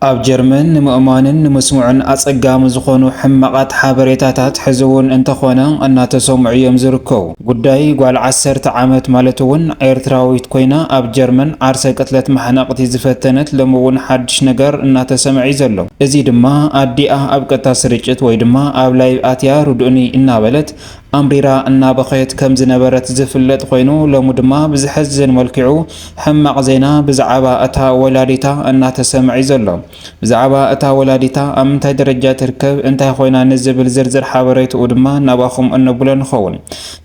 ኣብ ጀርመን ንምእማንን ንምስሙዕን ኣጸጋሚ ዝኾኑ ሕማቓት ሓበሬታታት ሕዝውን እንተኾነ እናተሰምዑ እዮም ዝርከቡ። ጉዳይ ጓል 10 ዓመት ማለት እውን ኤርትራዊት ኮይና ኣብ ጀርመን ዓርሰ ቅትለት ማሕነቕቲ ዝፈተነት ሎሚ እውን ሓድሽ ነገር እናተሰምዐ ዘሎ። እዚ ድማ ኣዲኣ ኣብ ቀጥታ ስርጭት ወይ ድማ ኣብ ላይቭ ኣትያ ርድኡኒ እናበለት ኣምሪራ እናበኸየት ከም ዝነበረት ዝፍለጥ ኮይኑ ሎሚ ድማ ብዝሕዝን መልክዑ ሕማቕ ዜና ብዛዕባ እታ ወላዲታ እናተሰምዐ ዘሎ። ብዛዕባ እታ ወላዲታ ኣብ ምንታይ ደረጃ ትርከብ እንታይ ኮይና ንዝብል ዝርዝር ሓበሬትኡ ድማ ናባኹም እነብሎ ንኸውን።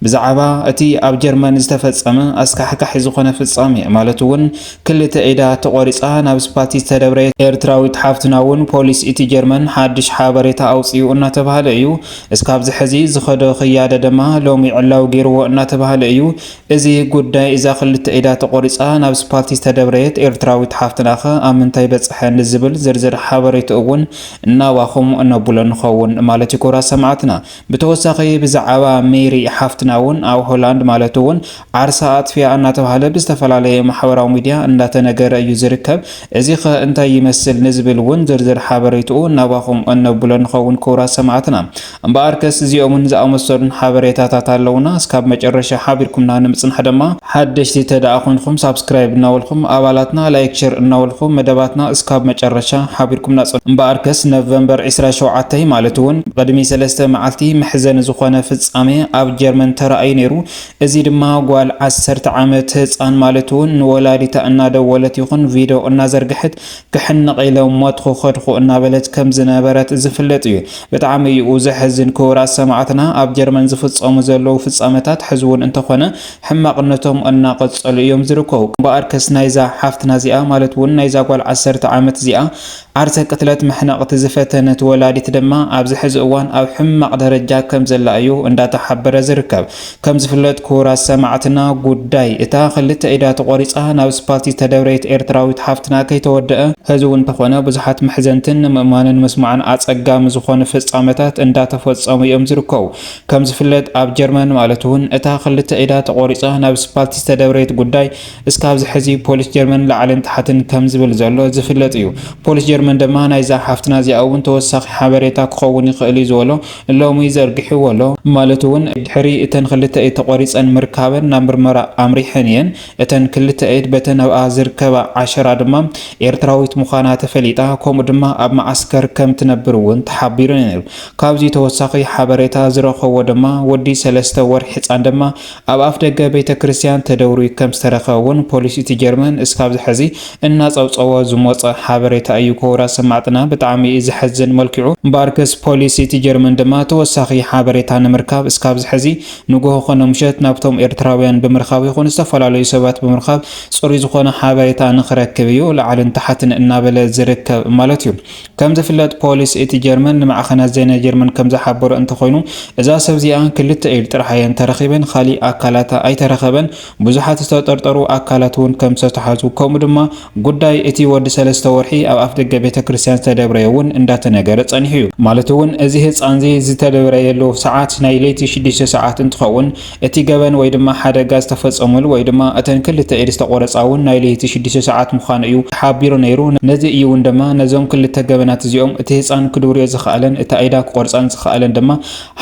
ብዛዕባ እቲ ኣብ ጀርመን ዝተፈጸመ ኣስካሕካሒ ዝኾነ ፍጻሜ ማለት እውን ክልተ ኢዳ ተቆሪፃ ናብ ስፓልቲ ዝተደብረየት ኤርትራዊት ሓፍትና እውን ፖሊስ እቲ ጀርመን ሓድሽ ሓበሬታ ኣውፅኡ እናተባሃለ እዩ። እስካብዚ ሕዚ ዝኸደ ክያደ ድማ ሎሚ ዕላው ገይርዎ እናተባሃለ እዩ። እዚ ጉዳይ እዛ ክልተ ኢዳ ተቆሪፃ ናብ ስፓልቲ ዝተደብረየት ኤርትራዊት ሓፍትና ኸ ኣብ ምንታይ በፅሐ ንዝብል ዝርዝር ሓበሬታ እውን እናባኹም እነብሎ ንኸውን ማለት ይኮራ ሰማዕትና። ብተወሳኺ ብዛዕባ ሜሪ ሓፍትና እውን ኣብ ሆላንድ ማለት እውን ዓርሳ ኣጥፍያ እናተባሃለ ብዝተፈላለየ ማሕበራዊ ሚድያ እንዳተነገረ እዩ ዝርከብ። እዚ ኸ እንታይ ይመስል ንዝብል እውን ዝርዝር ሓበሬትኡ እናባኹም እነብሎ ንኸውን ኮራ ሰማዕትና። እምበኣርከስ እዚኦምን ዝኣመሰሉን ሓበሬታታት ኣለውና። እስካብ መጨረሻ ሓቢርኩምና ንምጽንሕ ድማ ሓደሽቲ ተዳኣ ኮንኩም ሳብስክራይብ እናወልኩም ኣባላትና ላይክ ሼር እናወልኩም መደባትና እስካብ መጨረሻ ሓቢርኩምና ጽንሑ። እምበኣርከስ ኖቨምበር 27 ማለት እውን ቅድሚ 3 መዓልቲ መሕዘን ዝኾነ ፍጻሜ ኣብ ጀርመን ተራእዩ ነይሩ። እዚ ድማ ጓል 10 ዓመት ህፃን ማለት እውን ንወላዲታ እናደወለት ይኹን ቪድዮ እናዘርግሐት ክሕንቕ ኢሎም ሞትኹ ኸድኹ እናበለት ከም ዝነበረት ዝፍለጥ እዩ። ብጣዕሚ እዩ ዘሕዝን ክቡራ ሰማዕትና። ኣብ ጀርመን ዝፍጸሙ ዘለዉ ፍጻመታት ሕዝውን እንተኾነ ሕማቕነቶም እናቐጸሉ እዮም ዝርከቡ። እምበኣርከስ ናይዛ ሓፍትና እዚኣ ማለት እውን ናይዛ ጓል 10 ዓመት እዚኣ ዓርሰ ቅትለት መሕነቕቲ ዝፈተነት ወላዲት ድማ ኣብዚ ሕዚ እዋን ኣብ ሕማቕ ደረጃ ከም ዘላ እዩ እንዳተሓበረ ዝርከብ። ከም ዝፍለጥ ክቡራት ሰማዕትና ጉዳይ እታ ክልተ ኢዳ ተቆሪፃ ናብ ስፓልቲ ዝተደብረየት ኤርትራዊት ሓፍትና ከይተወደአ ሕዝው እንተኾነ ብዙሓት መሕዘንትን ንምእማንን ምስማዕን ኣጸጋሚ ዝኾኑ ፍጻመታት እንዳተፈጸሙ እዮም ዝርከቡ። ከም ዝፍለጥ ኣብ ጀርመን ማለት እውን እታ ክልተ ኢዳ ተቆሪፃ ናብ ስፓልቲ ዝተደብረየት ጉዳይ እስካብዚ ሕዚ ፖሊስ ጀርመን ላዕልን ታሕትን ከም ዝብል ዘሎ ዝፍለጥ እዩ። ፖሊስ ጀርመን ድማ ናይዛ ሓፍትና እዚኣ እውን ተወሳኺ ሓበሬታ ክኸውን ይኽእል እዩ ዝበሎ ሎሚ ዘርጊሕዎ ኣሎ። ማለት እውን ድሕሪ እተን ክልተ ኢድ ተቆሪፀን ምርካበን ናብ ምርመራ ኣምሪሐን እየን። እተን ክልተ ኢድ በተን ኣብኣ ዝርከባ ዓሸራ ድማ ኤርትራዊት ምዃና ተፈሊጣ ከምኡ ድማ ኣብ ማዓስከር ከም ትነብር እውን ተሓቢሩ ነይሩ። ካብዚ ተወሳኺ ሓበሬታ ዝረኸቦ ድማ ወዲ 3 ወርሒ ህፃን ድማ ኣብ ኣፍ ደገ ቤተ ክርስቲያን ተደውሩ ከም ዝተረኸበ እውን ፖሊስ እቲ ጀርመን እስካብዚ ሕዚ እናፀውፀወ ዝመፀ ሓበሬታ እዩ። ኮራ ሰማዕትና ብጣዕሚ ዝሕዝን መልክዑ እምበኣርከስ ፖሊስ እቲ ጀርመን ድማ ተወሳኺ ሓበሬታ ንምርካብ እስካብዚ ሕዚ ንግሆ ኮነ ምሸት ናብቶም ኤርትራውያን ብምርካብ ይኹን ዝተፈላለዩ ሰባት ብምርካብ ፅሩይ ዝኾነ ሓበሬታ ንኽረክብ እዩ ላዕልን ታሕትን እናበለ ዝርከብ ማለት እዩ። ከም ዝፍለጥ ፖሊስ እቲ ጀርመን ንማዕኸናት ዜና ጀርመን ከም ዝሓበሮ እንተኮይኑ እዛ ሰብ እዚኣ ክልተ ኢድ ጥራሕ እየን ተረኺበን ካሊእ ኣካላት ኣይተረኸበን። ብዙሓት ዝተጠርጠሩ ኣካላት እውን ከም ዝተሓዙ ከምኡ ድማ ጉዳይ እቲ ወዲ 3 ወርሒ ኣብ ኣፍ ደገ ቤተ ክርስቲያን ዝተደብረየ እውን እንዳተነገረ ጸኒሑ እዩ። ማለት እውን እዚ ህፃን ዝተደብረየሉ ሰዓት ናይ ለይቲ 6 ሰዓት እንትኸውን እቲ ገበን ወይ ድማ ሓደጋ ዝተፈጸመሉ ወይ ድማ እተን ክልተ ኢድ ዝተቆረፃ እውን ናይ ለይቲ 6 ሰዓት ምዃኑ እዩ ሓቢሩ ነይሩ። ነዚ እዩ እውን ድማ ነዞም ክልተ ገበናት እዚኦም እቲ ህፃን ክድውርዮ ዝኽኣለን እታ ኢዳ ክቆርፃን ዝኽኣለን ድማ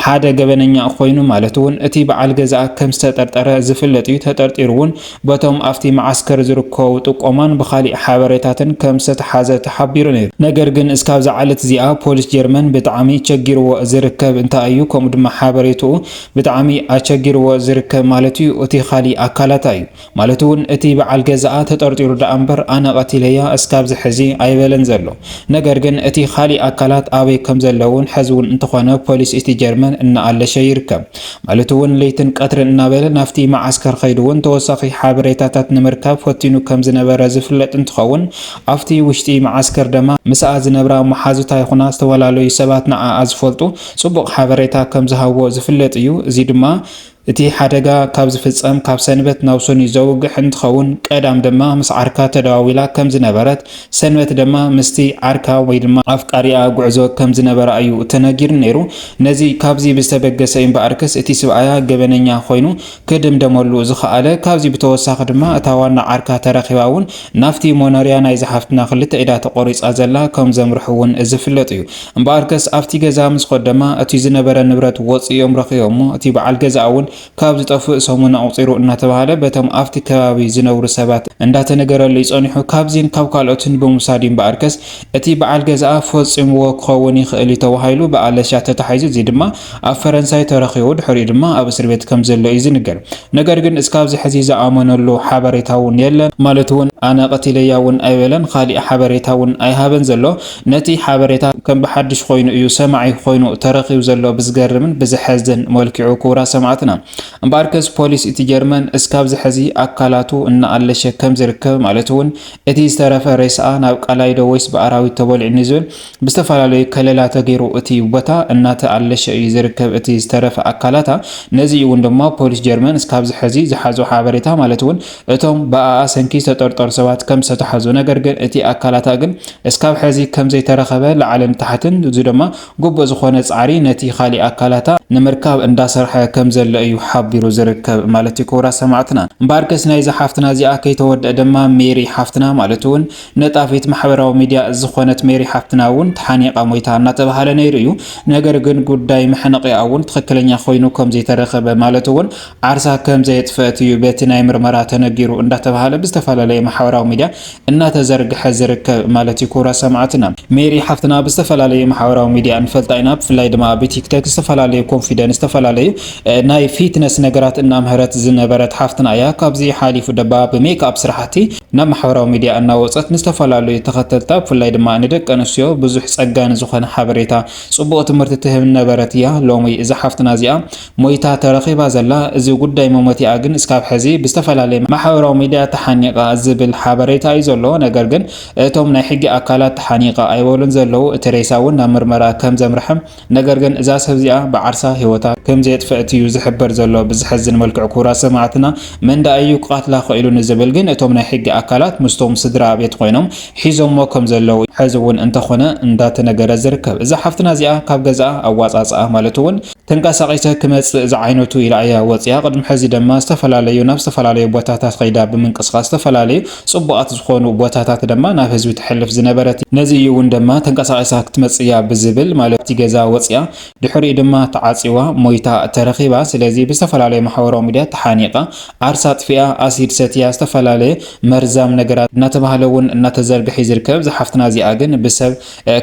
ሓደ ገበነኛ ኮይኑ ማለት እውን እቲ በዓል ገዛእ ከም ዝተጠርጠረ ዝፍለጥ እዩ። ተጠርጢሩ እውን በቶም ኣብቲ ማዓስከር ዝርከቡ ጥቆማን ብኻሊእ ሓበሬታትን ከም ዝተሓዘ ተሓቢሩ ነይሩ። ነገር ግን እስካብዛ ዓለት እዚኣ ፖሊስ ጀርመን ብጣዕሚ ቸጊርዎ ዝርከብ እንታይ እዩ ከምኡ ድማ ሓበሬትኡ ብጣዕሚ ኣቸጊርዎ ዝርከብ ማለት እዩ እቲ ካሊእ ኣካላት እዩ። ማለት እውን እቲ በዓል ገዛኣ ተጠርጢሩ ዳኣ እምበር ኣነ ቀቲለያ እስካብዚ ሕዚ ኣይበለን ዘሎ። ነገር ግን እቲ ካሊእ ኣካላት ኣበይ ከም ዘለውን ሕዚ እውን እንተኾነ ፖሊስ እቲ ጀርመን እናኣለሸ ይርከብ። ማለት እውን ለይትን ቀትርን እናበለ ናፍቲ ማዓስከር ከይዱ እውን ተወሳኺ ሓበሬታታት ንምርካብ ፈቲኑ ከም ዝነበረ ዝፍለጥ እንትኸውን ኣብቲ ውሽጢ ማዓስከር ድማ ምስኣ ዝነብራ መሓዙታ ይኹና ዝተፈላለዩ ሰባት ንዓኣ ዝፈልጡ ጽቡቕ ሓበሬታ ከም ዝሃብዎ ዝፍለጥ እዩ። እዚ ድማ እቲ ሓደጋ ካብ ዝፍጸም ካብ ሰንበት ናብ ሰኑ ዘውግሕ እንትኸውን ቀዳም ድማ ምስ ዓርካ ተደዋዊላ ከም ዝነበረት ሰንበት ድማ ምስቲ ዓርካ ወይ ድማ ኣፍቃሪኣ ጉዕዞ ከም ዝነበራ እዩ ተነጊሩ ነይሩ። ነዚ ካብዚ ብዝተበገሰ እምበኣርከስ እቲ ሰብኣያ ገበነኛ ኮይኑ ክድምደመሉ ዝኸኣለ ካብዚ ብተወሳኺ ድማ እታ ዋና ዓርካ ተረኺባ እውን ናፍቲ ሞኖርያ ናይ ዝሓፍትና ክልተ ኢዳ ተቆሪፃ ዘላ ከም ዘምርሑ እውን ዝፍለጥ እዩ። እምበኣርከስ ኣብቲ ገዛ ምስ ኸድ ድማ እቲ ዝነበረ ንብረት ወፂኦም ረኺቦሞ እቲ በዓል ገዛ እውን ካብ ዝጠፍእ ሰሙን ኣቁፂሩ እናተባሃለ በቶም ኣብቲ ከባቢ ዝነብሩ ሰባት እንዳተነገረሉ ይጸኒሑ። ካብዚን ካብ ካልኦትን ብምውሳድ እምበኣርከስ እቲ በዓል ገዛ ፈፂምዎ ክኸውን ይኽእል ተባሂሉ ብኣለሻ ተታሒዙ እዚ ድማ ኣብ ፈረንሳይ ተረኺቡ ድሕሪኡ ድማ ኣብ እስር ቤት ከም ዘሎ እዩ ዝንገር። ነገር ግን እስካብዚ ሕዚ ዝኣመነሉ ሓበሬታ እውን የለን ማለት እውን ኣነ ቀቲለያ እውን ኣይበለን ካሊእ ሓበሬታ እውን ኣይሃበን ዘሎ። ነቲ ሓበሬታ ከም ብሓድሽ ኮይኑ እዩ ሰማዒ ኮይኑ ተረኺቡ ዘሎ ብዝገርምን ብዝሕዝን መልክዑ ክቡራ ሰማዕትና። እምበኣርከስ ፖሊስ እቲ ጀርመን እስካብዚ ሕዚ ኣካላቱ እናኣለሸ ከም ዝርከብ ማለት እውን እቲ ዝተረፈ ሬስኣ ናብ ቃላይዶ ወይስ ብኣራዊት ተበልዒኒ ዝብል ብዝተፈላለዩ ከለላ ተገይሩ እቲ ቦታ እናተኣለሸ እዩ ዝርከብ እቲ ዝተረፈ ኣካላታ። ነዚ እውን ድማ ፖሊስ ጀርመን እስካብዚ ሕዚ ዝሓዞ ሓበሬታ ማለት እውን እቶም ብኣኣ ሰንኪ ዝተጠርጠሩ ሰባት ከም ዝተሓዙ ነገር ግን እቲ ኣካላታ ግን እስካብ ሕዚ ከም ዘይተረኸበ ላዕልን ታሕትን እዚ ድማ ጉቡእ ዝኾነ ፃዕሪ ነቲ ካሊእ ኣካላታ ንምርካብ እንዳሰርሐ ከም ዘሎ እዩ ሓቢሩ ዝርከብ ማለት እዩ ክቡራ ሰማዕትና። እምበኣርከስ ናይዛ ሓፍትና እዚኣ ከይተወድአ ድማ ሜሪ ሓፍትና ማለት እውን ነጣፊት ማሕበራዊ ሚድያ ዝኾነት ሜሪ ሓፍትና እውን ተሓኒቓ ሞይታ እናተባሃለ ነይሩ እዩ። ነገር ግን ጉዳይ መሕነቂኣ እውን ትክክለኛ ኮይኑ ከም ዘይተረኸበ ማለት እውን ዓርሳ ከም ዘየጥፈአት እዩ በቲ ናይ ምርመራ ተነጊሩ እንዳተባሃለ ብዝተፈላለየ ማሕበራዊ ሚድያ እናተዘርግሐ ዝርከብ ማለት እዩ ክቡራ ሰማዕትና። ሜሪ ሓፍትና ብዝተፈላለየ ማሕበራዊ ሚድያ እንፈልጣ ኢና። ብፍላይ ድማ ብቲክቶክ ዝተፈላለዩ ኮንፊደንስ ዝተፈላለዩ ናይ ፊትነስ ነገራት እናምህረት ዝነበረት ሓፍትና እያ። ካብዚ ሓሊፉ ደባ ብሜክኣፕ ስራሕቲ ናብ ማሕበራዊ ሚድያ እናወፀት ንዝተፈላለዩ ተኸተልታ ብፍላይ ድማ ንደቂ ኣንስትዮ ብዙሕ ፀጋን ዝኾነ ሓበሬታ ፅቡቅ ትምህርቲ ትህብ ነበረት እያ። ሎሚ እዛ ሓፍትና እዚኣ ሞይታ ተረኺባ ዘላ። እዚ ጉዳይ መሞቲኣ ግን እስካብ ሕዚ ብዝተፈላለየ ማሕበራዊ ሚድያ ተሓኒቓ ዝብል ሓበሬታ እዩ ዘሎ። ነገር ግን እቶም ናይ ሕጊ ኣካላት ተሓኒቓ ኣይበሉን ዘለው። እቲ ሬሳ እውን ናብ ምርመራ ከም ዘምርሐም ነገር ግን እዛ ሰብ እዚኣ ብዓርሳ ሂወታ ከም ዘየጥፈአት እዩ ዝሕበር ዘሎ ብዝሕዝን መልክዕ ክቡራ ሰማዕትና። መንዳ እዩ ክቃትላ ክኢሉ ንዝብል ግን እቶም ናይ ሕጊ ኣካላት ምስቶም ስድራ ቤት ኮይኖም ሒዞሞ ከም ዘለው ሕዚ እውን እንተኾነ እንዳተነገረ ዝርከብ። እዛ ሓፍትና እዚኣ ካብ ገዛኣ ኣዋፃፅኣ ማለት እውን ተንቀሳቂሰ ክመፅእ ዝዓይነቱ ኢላ እያ ወፅያ። ቅድሚ ሕዚ ድማ ዝተፈላለዩ ናብ ዝተፈላለዩ ቦታታት ከይዳ ብምንቅስቃስ ዝተፈላለዩ ፅቡቃት ዝኾኑ ቦታታት ድማ ናብ ህዝቢ ትሕልፍ ዝነበረት ነዚ እዩ እውን ድማ ተንቀሳቂሳ ክትመፅእ እያ ብዝብል ማለት እቲ ገዛ ወፅያ ድሕሪኡ ድማ ተዓፂዋ ሞይታ ተረኺባ። ስለዚ ብዝተፈላለዩ ማሕበራዊ ሚድያ ተሓኒቓ ዓርሳ ጥፊኣ ኣሲድ ሰትያ ዝተፈላለየ መርዛም ነገራት እናተባሃለ እውን እናተዘርግሐ ዝርከብ። ዝሓፍትና እዚኣ ግን ብሰብ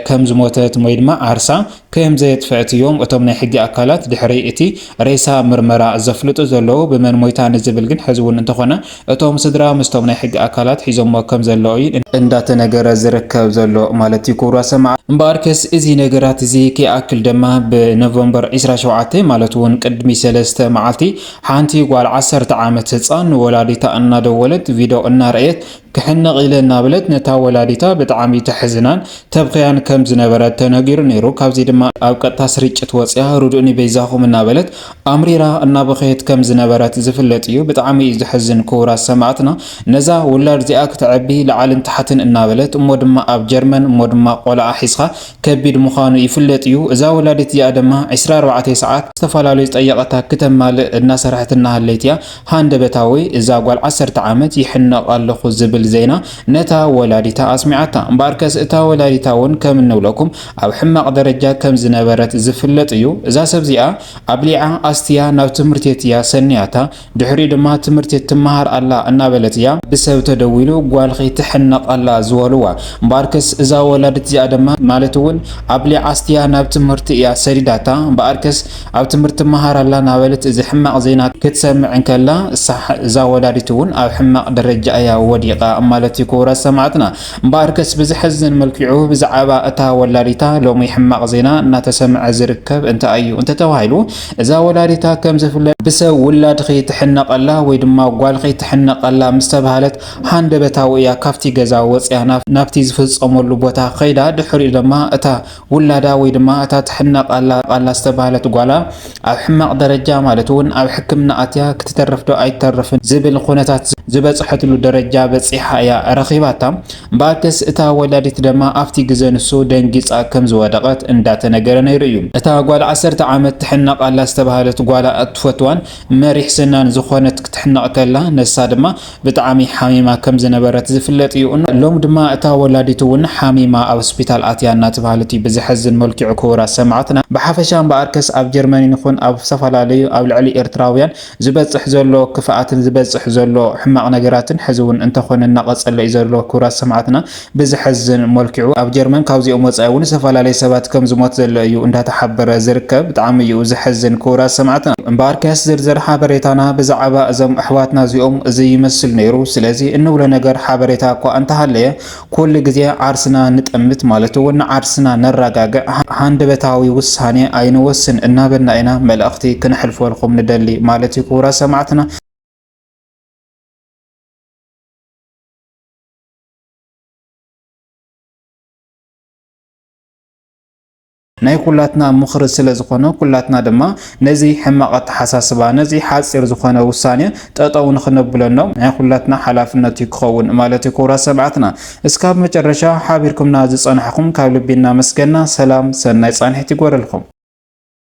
ከም ዝሞተት ወይ ድማ ዓርሳ ከም ዘየጥፈአት እዮም እቶም ናይ ሕጊ ኣካላት ድሕሪ እቲ ሬሳ ምርመራ ዘፍልጡ ዘለው። ብመን ሞይታ ንዝብል ግን ሕዚ እውን እንተኾነ እቶም ስድራ ምስቶም ናይ ሕጊ ኣካላት ሒዞሞ ከም ዘለው እዩ እንዳተነገረ ዝርከብ ዘሎ ማለት እዩ ክቡራ ሰማዕትና። እምበኣርከስ እዚ ነገራት እዚ ከይኣክል ድማ ብኖቨምበር 27 ማለት እውን ቅድሚ 3 መዓልቲ ሓንቲ ጓል 10 ዓመት ህፃን ወላዲታ እናደወለት ቪድዮ እናርአየት ክሕነቕ ኢለ እናበለት ነታ ወላዲታ ብጣዕሚ ተሕዝናን ተብክያን ከም ዝነበረት ተነጊሩ ነይሩ። ካብዚ ድማ ኣብ ቀጥታ ስርጭት ወፅያ ርዱእኒ በይዛኹም እናበለት ኣምሪራ እናበኸየት ከም ዝነበረት ዝፍለጥ እዩ። ብጣዕሚ እዩ ዝሕዝን ክቡራ ሰማዕትና። ነዛ ውላድ እዚኣ ክትዕቢ ላዕልን ታሕትን እናበለት እሞ ድማ ኣብ ጀርመን እሞ ድማ ቆልዓ ሒዝካ ከቢድ ምዃኑ ይፍለጥ እዩ። እዛ ወላዲት እዚኣ ድማ 24 ሰዓት ዝተፈላለዩ ጠየቐታት ክተማልእ እናሰርሐት እናሃለይት እያ ሃንደበታዊ እዛ ጓል 10 ዓመት ይሕነቕ ኣለኹ ዝብል ዜና ነታ ወላዲታ ኣስሚዓታ። እምበኣርከስ እታ ወላዲታ እውን ከም እንብለኩም ኣብ ሕማቕ ደረጃ ከም ዝነበረት ዝፍለጥ እዩ። እዛ ሰብ እዚኣ ኣብሊዓ ኣስትያ ናብ ትምህርቲ ቤት እያ ሰኒያታ ድሕሪ ድማ ትምህርቲ ቤት ትመሃር ኣላ እናበለት እያ ብሰብ ተደዊሉ ጓልኺ ትሕነቕ ኣላ ዝበልዋ። እምበኣርከስ እዛ ወላዲት እዚኣ ድማ ማለት እውን ኣብሊዓ ኣስትያ ናብ ትምህርቲ እያ ሰዲዳታ። እምበኣርከስ ኣብ ትምህርቲ ትመሃር ኣላ እናበለት እዚ ሕማቕ ዜና ክትሰምዕ እንከላ እዛ ወላዲት እውን ኣብ ሕማቕ ደረጃ እያ ወዲቓ ማለት እዩ ክቡራ ሰማዕትና። እምበኣርከስ ብዝሕዝን መልክዑ ብዛዕባ እታ ወላዲታ ሎሚ ሕማቕ ዜና እናተሰምዐ ዝርከብ እንታይ እዩ እንተተባሂሉ እዛ ወላዲታ ከም ዝፍለጥ ብሰብ ውላድኺ ትሕነቐላ ወይ ድማ ጓልኺ ትሕነቐላ ምስ ተባሃለት ሃንደበታዊ እያ ካብቲ ገዛ ወፅያ ናብቲ ዝፍፀመሉ ቦታ ከይዳ ድሕሪኡ ድማ እታ ውላዳ ወይ ድማ እታ ትሕነቐላ ዝተባሃለት ጓላ ኣብ ሕማቕ ደረጃ ማለት እውን ኣብ ሕክምና ኣትያ ክትተርፍ ዶ ኣይተርፍን ዝብል ኩነታት ዝበፅሐትሉ ደረጃ በፂሓ እያ ረኺባታ። እምበኣርክስ እታ ወላዲት ድማ ኣብቲ ግዜ ንሱ ደንጊፃ ከም ዝወደቐት እንዳተነገረ ነይሩ እዩ። እታ ጓል 10 ዓመት ትሕነቃላ ዝተባሃለት ጓል እትፈትዋን መሪሕ ስናን ዝኾነት ክትሕነቕ ከላ ነሳ ድማ ብጣዕሚ ሓሚማ ከም ዝነበረት ዝፍለጥ እዩ። ሎም ድማ እታ ወላዲት እውን ሓሚማ ኣብ ሆስፒታል ኣትያ እናተባሃለት እዩ ብዝሕዝን መልክዑ ክቡራት ሰማዕትና። ብሓፈሻ እምበኣርክስ ኣብ ጀርመን ይኹን ኣብ ዝተፈላለዩ ኣብ ልዕሊ ኤርትራውያን ዝበፅሕ ዘሎ ክፍኣትን ዝበፅሕ ዘሎ ሕማቕ ነገራትን ሕዚ እውን እንተኾነ እናቐፀለ እዩ ዘሎ ክቡራት ሰማዕትና ብዝሕዝን መልክዑ ኣብ ጀርመን ካብዚኦም ወፃኢ እውን ዝተፈላለዩ ሰባት ከም ዝሞት ዘሎ እዩ እንዳተሓበረ ዝርከብ። ብጣዕሚ እዩ ዝሕዝን ክቡራት ሰማዕትና። እምበኣርክስ ዝርዝር ሓበሬታና ብዛዕባ እዞም ኣሕዋትና እዚኦም እዚ ይመስል ነይሩ። ስለዚ እንብሎ ነገር ሓበሬታ እኳ እንተሃለየ ኩሉ ግዜ ዓርስና ንጠምት ማለት እውን ዓርስና ነረጋግዕ ሃንደበታዊ ውሳኔ ኣይንወስን እናበልና ኢና መልእኽቲ ክንሕልፈልኩም ንደሊ ማለት እዩ ክቡራት ሰማዕትና። ናይ ኩላትና ምኽሪ ስለ ዝኾነ ኩላትና ድማ ነዚ ሕማቕ ኣተሓሳስባ ነዚ ሓፂር ዝኾነ ውሳኔ ጠጠው ንኽነብለኖም ናይ ኩላትና ሓላፍነት ይክኸውን ማለት እዩ ክቡራት ሰማዕትና። እስካብ መጨረሻ ሓቢርኩምና ዝፀናሕኩም ካብ ልቢ እናመስገና ሰላም ሰናይ ፃንሒት ይጎረልኩም።